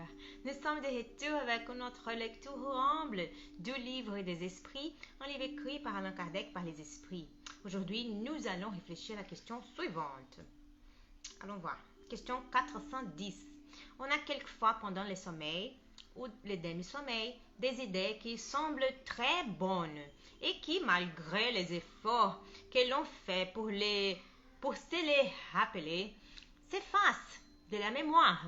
lecteurs. Nous sommes de retour avec notre lecture humble du livre des esprits, un livre écrit par Allan Kardec par les esprits. Aujourd'hui, nous allons réfléchir à la question suivante. Allons voir. Question 410. On a quelquefois pendant le sommeil ou le demi-sommeil des idées qui semblent très bonnes et qui, malgré les efforts que l'on fait pour se les rappeler, s'effacent de la mémoire.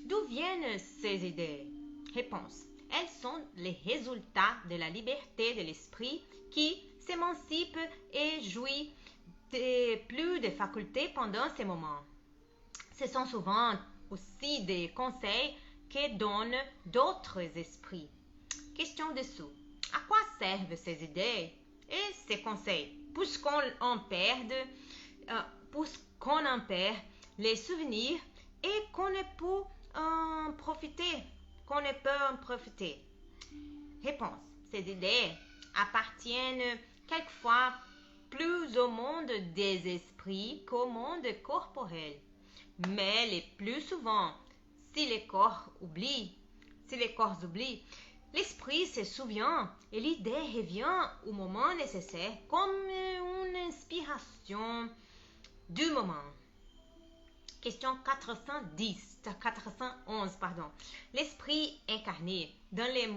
D'où viennent ces idées? Réponse. Elles sont les résultats de la liberté de l'esprit qui s'émancipe et jouit plus de facultés pendant ces moments. Ce sont souvent aussi des conseils que donnent d'autres esprits. Question dessous. À quoi servent ces idées et ces conseils? Puisqu'on en perd les souvenirs et qu'on ne peut en profiter. Réponse. Ces idées appartiennent quelquefois plus au monde des esprits qu'au monde corporel. Mais le plus souvent, si les corps oublient, l'esprit se souvient et l'idée revient au moment nécessaire comme une inspiration du moment. Question 411. L'esprit incarné dans les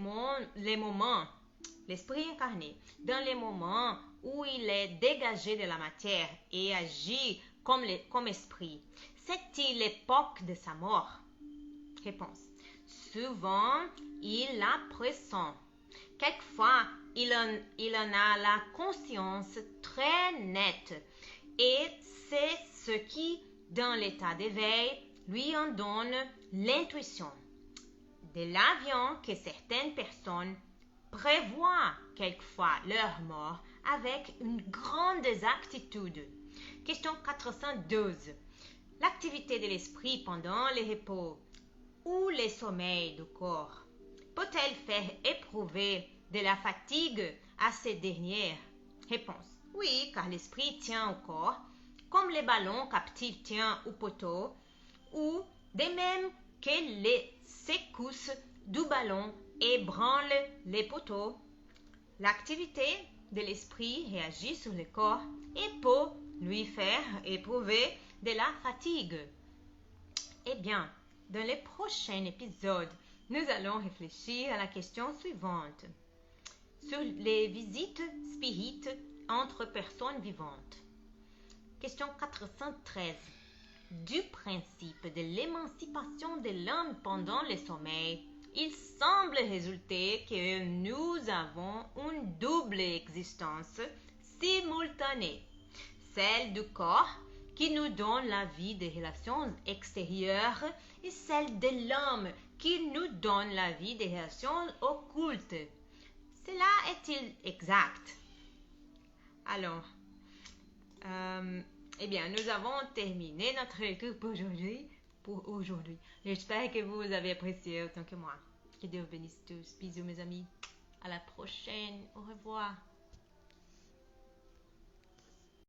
moments où il est dégagé de la matière et agit comme esprit, c'est-il l'époque de sa mort? Réponse. Souvent, il la pressent. Quelquefois, il en a la conscience très nette et c'est ce qui, dans l'état d'éveil, lui en donne l'intuition. De là vient que certaines personnes prévoient quelquefois leur mort avec une grande exactitude. Question 412. L'activité de l'esprit pendant le repos ou le sommeil du corps peut-elle faire éprouver de la fatigue à ces dernières? Réponse. Oui, car l'esprit tient au corps, comme les ballons captifs tiennent au poteau, ou de même que les secousses du ballon ébranlent les poteaux. L'activité de l'esprit réagit sur le corps et peut lui faire éprouver de la fatigue. Eh bien, dans le prochain épisode, nous allons réfléchir à la question suivante sur les visites spirites entre personnes vivantes. Question 413. Du principe de l'émancipation de l'âme pendant le sommeil, il semble résulter que nous avons une double existence simultanée, celle du corps qui nous donne la vie des relations extérieures et celle de l'âme qui nous donne la vie des relations occultes. Cela est-il exact? Alors, nous avons terminé notre lecture pour aujourd'hui. J'espère que vous avez apprécié autant que moi. Que Dieu bénisse tous. Bisous mes amis. À la prochaine. Au revoir.